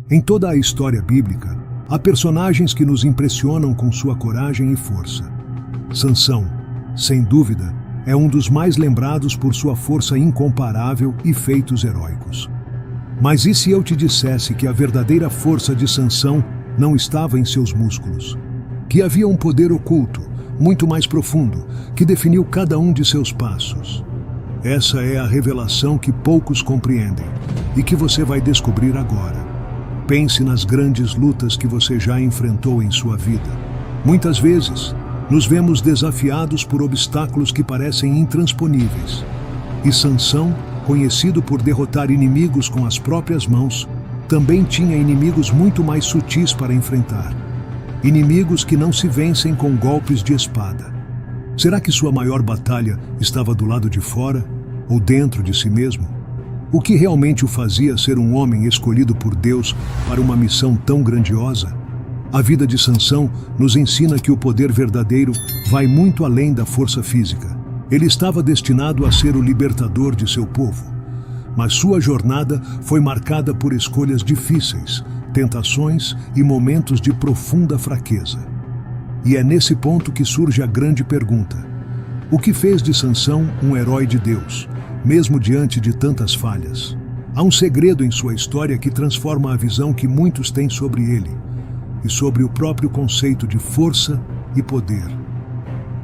Em toda a história bíblica, há personagens que nos impressionam com sua coragem e força. Sansão, sem dúvida, é um dos mais lembrados por sua força incomparável e feitos heróicos. Mas e se eu te dissesse que a verdadeira força de Sansão não estava em seus músculos? Que havia um poder oculto, muito mais profundo, que definiu cada um de seus passos. Essa é a revelação que poucos compreendem e que você vai descobrir agora. Pense nas grandes lutas que você já enfrentou em sua vida. Muitas vezes, nos vemos desafiados por obstáculos que parecem intransponíveis. E Sansão, conhecido por derrotar inimigos com as próprias mãos, também tinha inimigos muito mais sutis para enfrentar. Inimigos que não se vencem com golpes de espada. Será que sua maior batalha estava do lado de fora ou dentro de si mesmo? O que realmente o fazia ser um homem escolhido por Deus para uma missão tão grandiosa? A vida de Sansão nos ensina que o poder verdadeiro vai muito além da força física. Ele estava destinado a ser o libertador de seu povo. Mas sua jornada foi marcada por escolhas difíceis, tentações e momentos de profunda fraqueza. E é nesse ponto que surge a grande pergunta: o que fez de Sansão um herói de Deus, mesmo diante de tantas falhas? Há um segredo em sua história que transforma a visão que muitos têm sobre ele e sobre o próprio conceito de força e poder.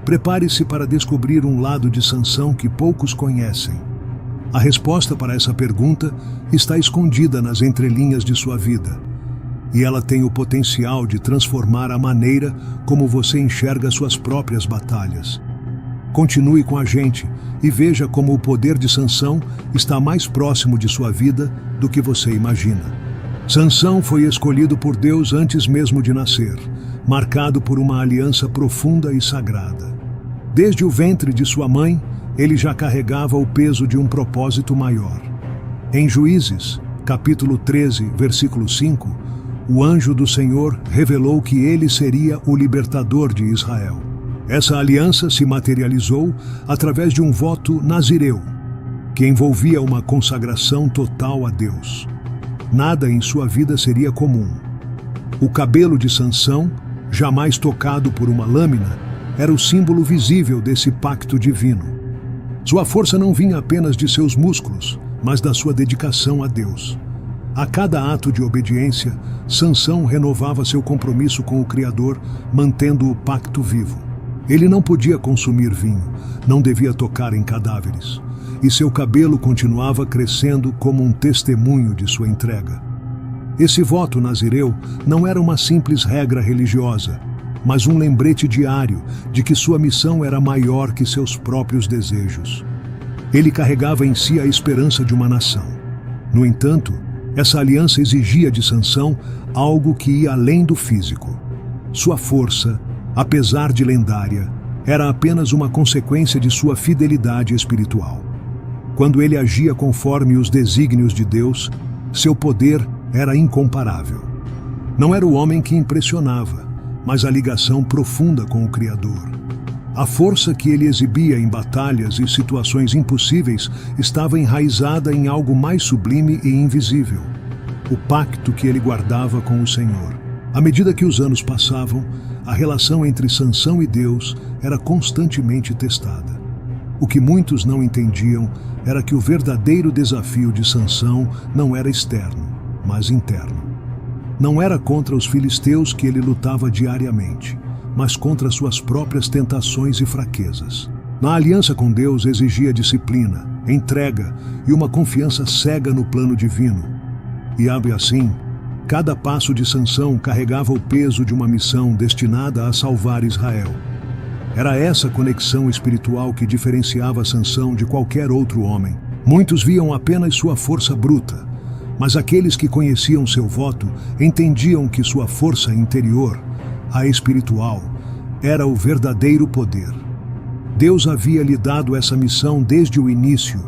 Prepare-se para descobrir um lado de Sansão que poucos conhecem. A resposta para essa pergunta está escondida nas entrelinhas de sua vida, e ela tem o potencial de transformar a maneira como você enxerga suas próprias batalhas. Continue com a gente e veja como o poder de Sansão está mais próximo de sua vida do que você imagina. Sansão foi escolhido por Deus antes mesmo de nascer, marcado por uma aliança profunda e sagrada. Desde o ventre de sua mãe, ele já carregava o peso de um propósito maior. Em Juízes, capítulo 13, versículo 5, o anjo do Senhor revelou que ele seria o libertador de Israel. Essa aliança se materializou através de um voto nazireu, que envolvia uma consagração total a Deus. Nada em sua vida seria comum. O cabelo de Sansão, jamais tocado por uma lâmina, era o símbolo visível desse pacto divino. Sua força não vinha apenas de seus músculos, mas da sua dedicação a Deus. A cada ato de obediência, Sansão renovava seu compromisso com o Criador, mantendo o pacto vivo. Ele não podia consumir vinho, não devia tocar em cadáveres, e seu cabelo continuava crescendo como um testemunho de sua entrega. Esse voto nazireu não era uma simples regra religiosa, mas um lembrete diário de que sua missão era maior que seus próprios desejos. Ele carregava em si a esperança de uma nação. No entanto, essa aliança exigia de Sansão algo que ia além do físico. Sua força, apesar de lendária, era apenas uma consequência de sua fidelidade espiritual. Quando ele agia conforme os desígnios de Deus, seu poder era incomparável. Não era o homem que impressionava, mas a ligação profunda com o Criador. A força que ele exibia em batalhas e situações impossíveis estava enraizada em algo mais sublime e invisível: o pacto que ele guardava com o Senhor. À medida que os anos passavam, a relação entre Sansão e Deus era constantemente testada. O que muitos não entendiam era que o verdadeiro desafio de Sansão não era externo, mas interno. Não era contra os filisteus que ele lutava diariamente, mas contra suas próprias tentações e fraquezas. Na aliança com Deus exigia disciplina, entrega e uma confiança cega no plano divino. E assim, cada passo de Sansão carregava o peso de uma missão destinada a salvar Israel. Era essa conexão espiritual que diferenciava Sansão de qualquer outro homem. Muitos viam apenas sua força bruta, mas aqueles que conheciam seu voto entendiam que sua força interior, a espiritual, era o verdadeiro poder. Deus havia lhe dado essa missão desde o início,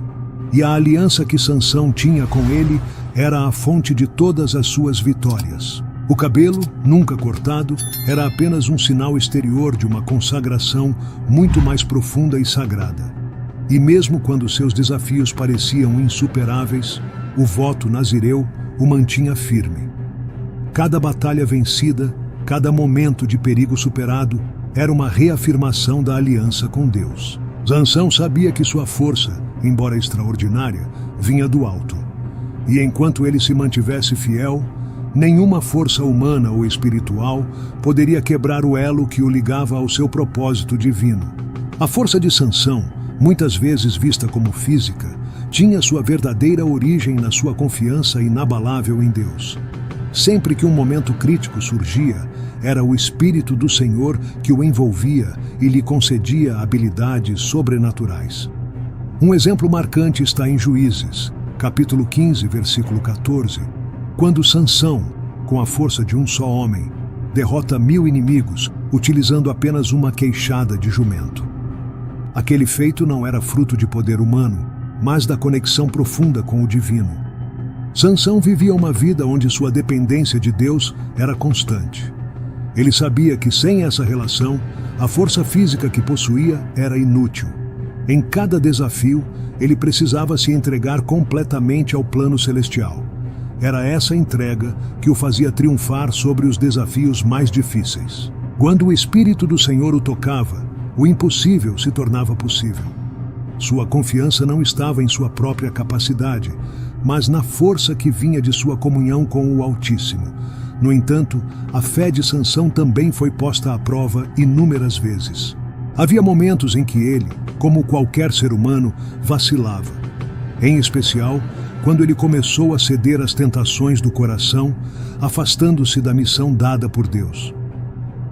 e a aliança que Sansão tinha com ele era a fonte de todas as suas vitórias. O cabelo, nunca cortado, era apenas um sinal exterior de uma consagração muito mais profunda e sagrada. E mesmo quando seus desafios pareciam insuperáveis, o voto nazireu o mantinha firme. Cada batalha vencida, cada momento de perigo superado, era uma reafirmação da aliança com Deus. Sansão sabia que sua força, embora extraordinária, vinha do alto. E enquanto ele se mantivesse fiel, nenhuma força humana ou espiritual poderia quebrar o elo que o ligava ao seu propósito divino. A força de Sansão, muitas vezes vista como física, tinha sua verdadeira origem na sua confiança inabalável em Deus. Sempre que um momento crítico surgia, era o Espírito do Senhor que o envolvia e lhe concedia habilidades sobrenaturais. Um exemplo marcante está em Juízes, capítulo 15, versículo 14, quando Sansão, com a força de um só homem, derrota 1000 inimigos, utilizando apenas uma queixada de jumento. Aquele feito não era fruto de poder humano, mas da conexão profunda com o divino. Sansão vivia uma vida onde sua dependência de Deus era constante. Ele sabia que sem essa relação, a força física que possuía era inútil. Em cada desafio, ele precisava se entregar completamente ao plano celestial. Era essa entrega que o fazia triunfar sobre os desafios mais difíceis. Quando o Espírito do Senhor o tocava, o impossível se tornava possível. Sua confiança não estava em sua própria capacidade, mas na força que vinha de sua comunhão com o Altíssimo. No entanto, a fé de Sansão também foi posta à prova inúmeras vezes. Havia momentos em que ele, como qualquer ser humano, vacilava. Em especial, quando ele começou a ceder às tentações do coração, afastando-se da missão dada por Deus.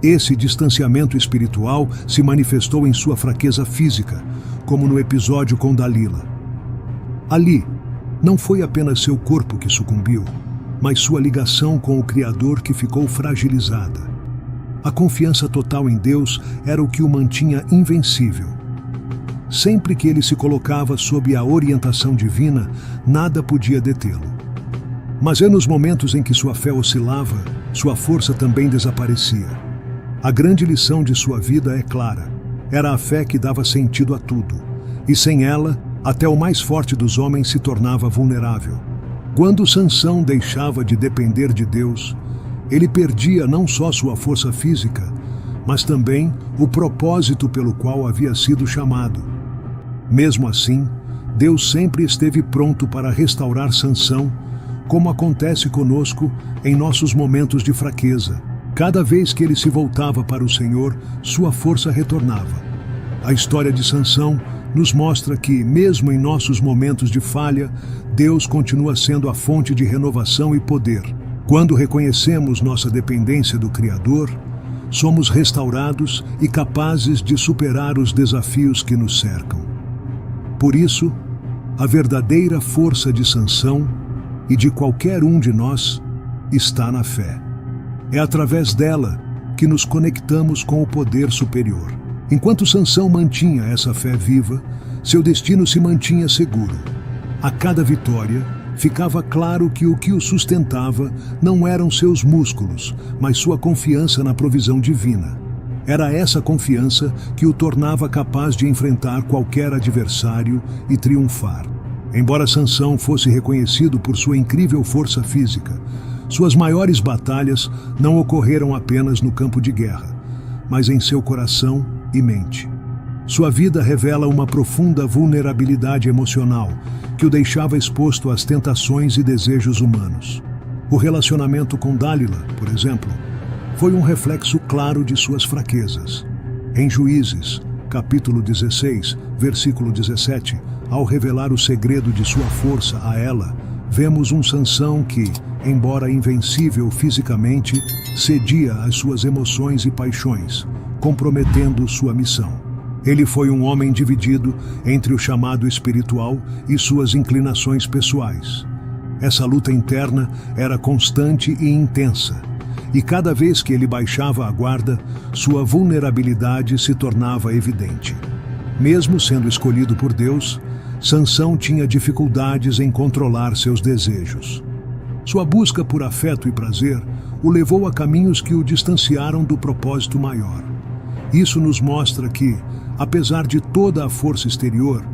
Esse distanciamento espiritual se manifestou em sua fraqueza física, como no episódio com Dalila. Ali, não foi apenas seu corpo que sucumbiu, mas sua ligação com o Criador que ficou fragilizada. A confiança total em Deus era o que o mantinha invencível. Sempre que ele se colocava sob a orientação divina, nada podia detê-lo. Mas é nos momentos em que sua fé oscilava, sua força também desaparecia. A grande lição de sua vida é clara. Era a fé que dava sentido a tudo. E sem ela, até o mais forte dos homens se tornava vulnerável. Quando Sansão deixava de depender de Deus, ele perdia não só sua força física, mas também o propósito pelo qual havia sido chamado. Mesmo assim, Deus sempre esteve pronto para restaurar Sansão, como acontece conosco em nossos momentos de fraqueza. Cada vez que ele se voltava para o Senhor, sua força retornava. A história de Sansão nos mostra que, mesmo em nossos momentos de falha, Deus continua sendo a fonte de renovação e poder. Quando reconhecemos nossa dependência do Criador, somos restaurados e capazes de superar os desafios que nos cercam. Por isso, a verdadeira força de Sansão e de qualquer um de nós está na fé. É através dela que nos conectamos com o poder superior. Enquanto Sansão mantinha essa fé viva, seu destino se mantinha seguro. A cada vitória, ficava claro que o que o sustentava não eram seus músculos, mas sua confiança na provisão divina. Era essa confiança que o tornava capaz de enfrentar qualquer adversário e triunfar. Embora Sansão fosse reconhecido por sua incrível força física, suas maiores batalhas não ocorreram apenas no campo de guerra, mas em seu coração e mente. Sua vida revela uma profunda vulnerabilidade emocional que o deixava exposto às tentações e desejos humanos. O relacionamento com Dalila, por exemplo, foi um reflexo claro de suas fraquezas. Em Juízes, capítulo 16, versículo 17, ao revelar o segredo de sua força a ela, vemos um Sansão que, embora invencível fisicamente, cedia às suas emoções e paixões, comprometendo sua missão. Ele foi um homem dividido entre o chamado espiritual e suas inclinações pessoais. Essa luta interna era constante e intensa, e cada vez que ele baixava a guarda, sua vulnerabilidade se tornava evidente. Mesmo sendo escolhido por Deus, Sansão tinha dificuldades em controlar seus desejos. Sua busca por afeto e prazer o levou a caminhos que o distanciaram do propósito maior. Isso nos mostra que, apesar de toda a força exterior,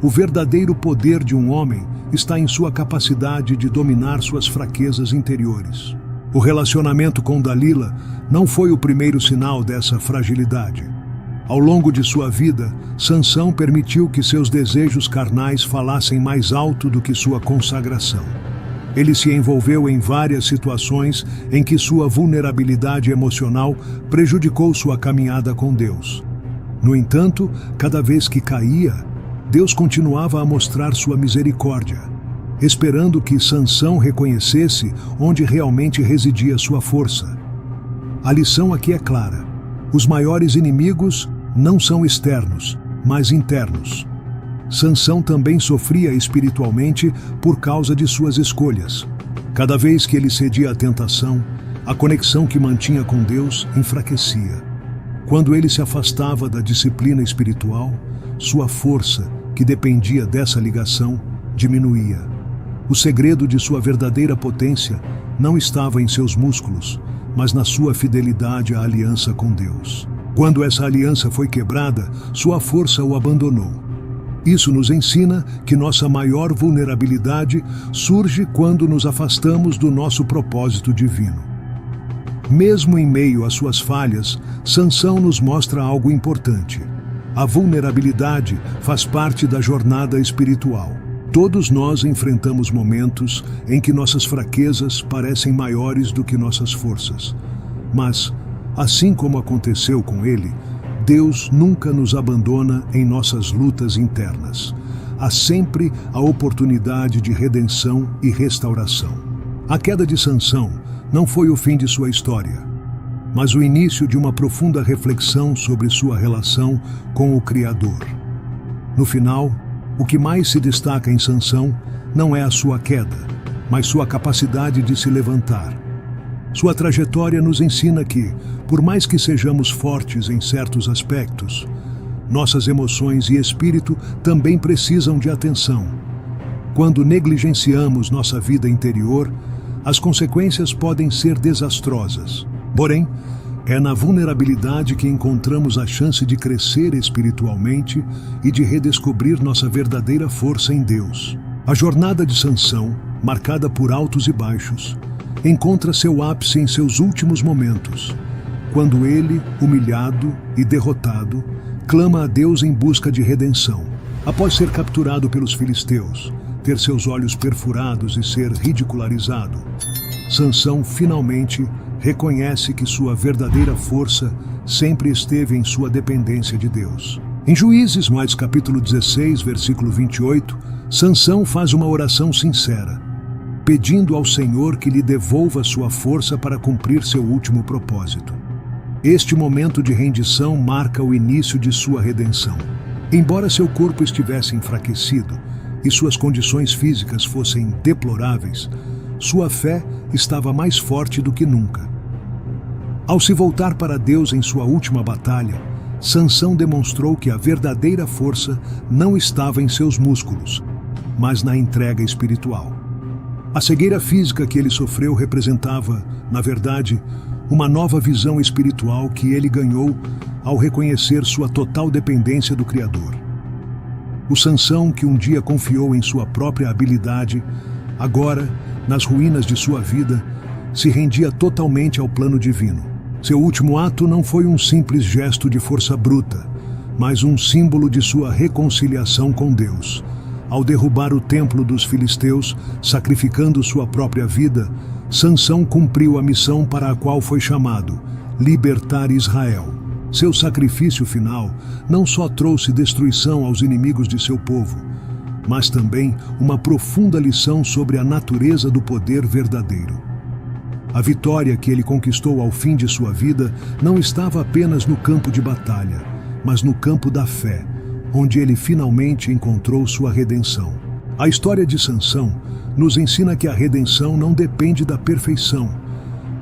o verdadeiro poder de um homem está em sua capacidade de dominar suas fraquezas interiores. O relacionamento com Dalila não foi o primeiro sinal dessa fragilidade. Ao longo de sua vida, Sansão permitiu que seus desejos carnais falassem mais alto do que sua consagração. Ele se envolveu em várias situações em que sua vulnerabilidade emocional prejudicou sua caminhada com Deus. No entanto, cada vez que caía, Deus continuava a mostrar sua misericórdia, esperando que Sansão reconhecesse onde realmente residia sua força. A lição aqui é clara: os maiores inimigos não são externos, mas internos. Sansão também sofria espiritualmente por causa de suas escolhas. Cada vez que ele cedia à tentação, a conexão que mantinha com Deus enfraquecia. Quando ele se afastava da disciplina espiritual, sua força, que dependia dessa ligação, diminuía. O segredo de sua verdadeira potência não estava em seus músculos, mas na sua fidelidade à aliança com Deus. Quando essa aliança foi quebrada, sua força o abandonou. Isso nos ensina que nossa maior vulnerabilidade surge quando nos afastamos do nosso propósito divino. Mesmo em meio às suas falhas, Sansão nos mostra algo importante. A vulnerabilidade faz parte da jornada espiritual. Todos nós enfrentamos momentos em que nossas fraquezas parecem maiores do que nossas forças. Mas, assim como aconteceu com ele, Deus nunca nos abandona em nossas lutas internas. Há sempre a oportunidade de redenção e restauração. A queda de Sansão não foi o fim de sua história, mas o início de uma profunda reflexão sobre sua relação com o Criador. No final, o que mais se destaca em Sansão não é a sua queda, mas sua capacidade de se levantar. Sua trajetória nos ensina que, por mais que sejamos fortes em certos aspectos, nossas emoções e espírito também precisam de atenção. Quando negligenciamos nossa vida interior, as consequências podem ser desastrosas. Porém, é na vulnerabilidade que encontramos a chance de crescer espiritualmente e de redescobrir nossa verdadeira força em Deus. A jornada de Sansão, marcada por altos e baixos, encontra seu ápice em seus últimos momentos, quando ele, humilhado e derrotado, clama a Deus em busca de redenção. Após ser capturado pelos filisteus, ter seus olhos perfurados e ser ridicularizado, Sansão finalmente reconhece que sua verdadeira força sempre esteve em sua dependência de Deus. Em Juízes, capítulo 16, versículo 28, Sansão faz uma oração sincera, pedindo ao Senhor que lhe devolva sua força para cumprir seu último propósito. Este momento de rendição marca o início de sua redenção. Embora seu corpo estivesse enfraquecido e suas condições físicas fossem deploráveis, sua fé estava mais forte do que nunca. Ao se voltar para Deus em sua última batalha, Sansão demonstrou que a verdadeira força não estava em seus músculos, mas na entrega espiritual. A cegueira física que ele sofreu representava, na verdade, uma nova visão espiritual que ele ganhou ao reconhecer sua total dependência do Criador. O Sansão que um dia confiou em sua própria habilidade, agora, nas ruínas de sua vida, se rendia totalmente ao plano divino. Seu último ato não foi um simples gesto de força bruta, mas um símbolo de sua reconciliação com Deus. Ao derrubar o templo dos filisteus, sacrificando sua própria vida, Sansão cumpriu a missão para a qual foi chamado: libertar Israel. Seu sacrifício final não só trouxe destruição aos inimigos de seu povo, mas também uma profunda lição sobre a natureza do poder verdadeiro. A vitória que ele conquistou ao fim de sua vida não estava apenas no campo de batalha, mas no campo da fé, onde ele finalmente encontrou sua redenção. A história de Sansão nos ensina que a redenção não depende da perfeição,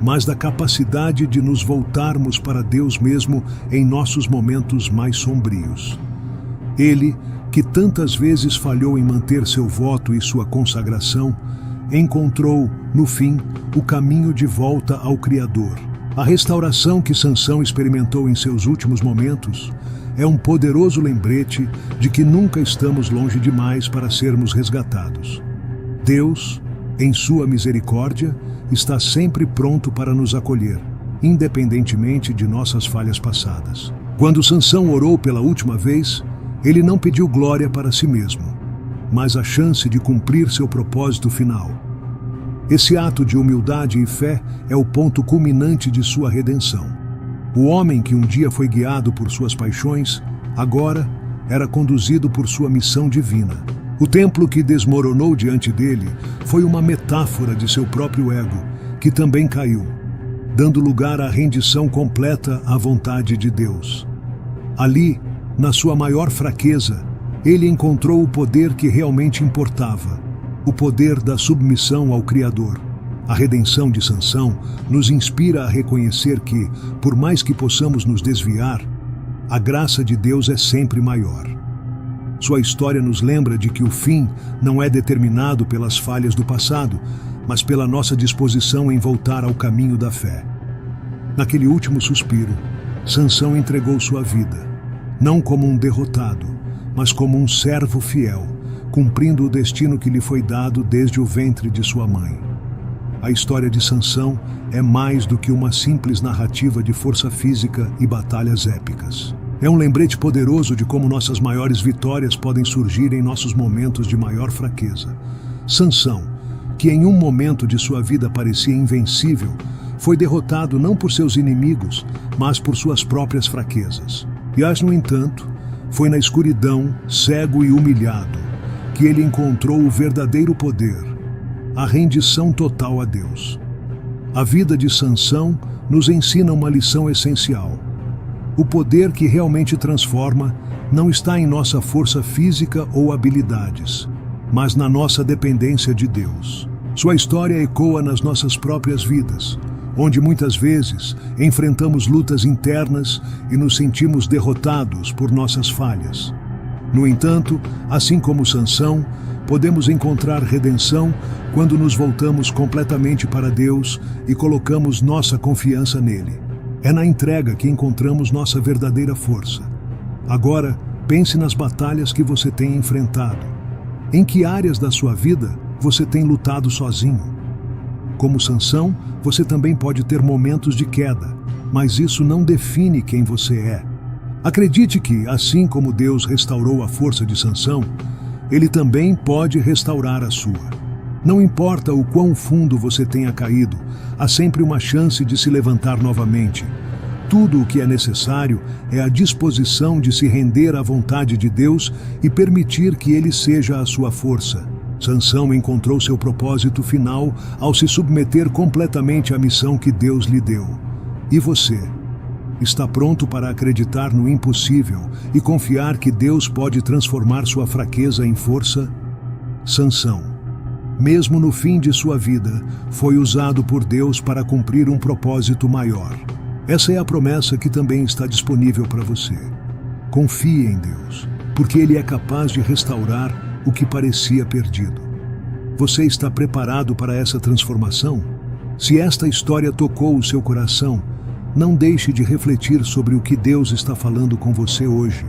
mas da capacidade de nos voltarmos para Deus mesmo em nossos momentos mais sombrios. Ele, que tantas vezes falhou em manter seu voto e sua consagração, encontrou, no fim, o caminho de volta ao Criador. A restauração que Sansão experimentou em seus últimos momentos é um poderoso lembrete de que nunca estamos longe demais para sermos resgatados. Deus, Em sua misericórdia, está sempre pronto para nos acolher, independentemente de nossas falhas passadas. Quando Sansão orou pela última vez, ele não pediu glória para si mesmo, mas a chance de cumprir seu propósito final. Esse ato de humildade e fé é o ponto culminante de sua redenção. O homem que um dia foi guiado por suas paixões, agora era conduzido por sua missão divina. O templo que desmoronou diante dele foi uma metáfora de seu próprio ego, que também caiu, dando lugar à rendição completa à vontade de Deus. Ali, na sua maior fraqueza, ele encontrou o poder que realmente importava, o poder da submissão ao Criador. A redenção de Sansão nos inspira a reconhecer que, por mais que possamos nos desviar, a graça de Deus é sempre maior. Sua história nos lembra de que o fim não é determinado pelas falhas do passado, mas pela nossa disposição em voltar ao caminho da fé. Naquele último suspiro, Sansão entregou sua vida, não como um derrotado, mas como um servo fiel, cumprindo o destino que lhe foi dado desde o ventre de sua mãe. A história de Sansão é mais do que uma simples narrativa de força física e batalhas épicas. É um lembrete poderoso de como nossas maiores vitórias podem surgir em nossos momentos de maior fraqueza. Sansão, que em um momento de sua vida parecia invencível, foi derrotado não por seus inimigos, mas por suas próprias fraquezas. Mas, no entanto, foi na escuridão, cego e humilhado, que ele encontrou o verdadeiro poder, a rendição total a Deus. A vida de Sansão nos ensina uma lição essencial. O poder que realmente transforma não está em nossa força física ou habilidades, mas na nossa dependência de Deus. Sua história ecoa nas nossas próprias vidas, onde muitas vezes enfrentamos lutas internas e nos sentimos derrotados por nossas falhas. No entanto, assim como Sansão, podemos encontrar redenção quando nos voltamos completamente para Deus e colocamos nossa confiança nele. É na entrega que encontramos nossa verdadeira força. Agora, pense nas batalhas que você tem enfrentado. Em que áreas da sua vida você tem lutado sozinho? Como Sansão, você também pode ter momentos de queda, mas isso não define quem você é. Acredite que, assim como Deus restaurou a força de Sansão, Ele também pode restaurar a sua. Não importa o quão fundo você tenha caído, há sempre uma chance de se levantar novamente. Tudo o que é necessário é a disposição de se render à vontade de Deus e permitir que Ele seja a sua força. Sansão encontrou seu propósito final ao se submeter completamente à missão que Deus lhe deu. E você? Está pronto para acreditar no impossível e confiar que Deus pode transformar sua fraqueza em força? Sansão, mesmo no fim de sua vida, foi usado por Deus para cumprir um propósito maior. Essa é a promessa que também está disponível para você. Confie em Deus, porque Ele é capaz de restaurar o que parecia perdido. Você está preparado para essa transformação? Se esta história tocou o seu coração, não deixe de refletir sobre o que Deus está falando com você hoje.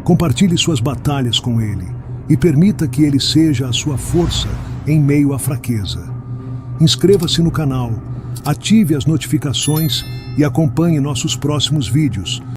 Compartilhe suas batalhas com Ele e permita que Ele seja a sua força em meio à fraqueza. Inscreva-se no canal, ative as notificações e acompanhe nossos próximos vídeos.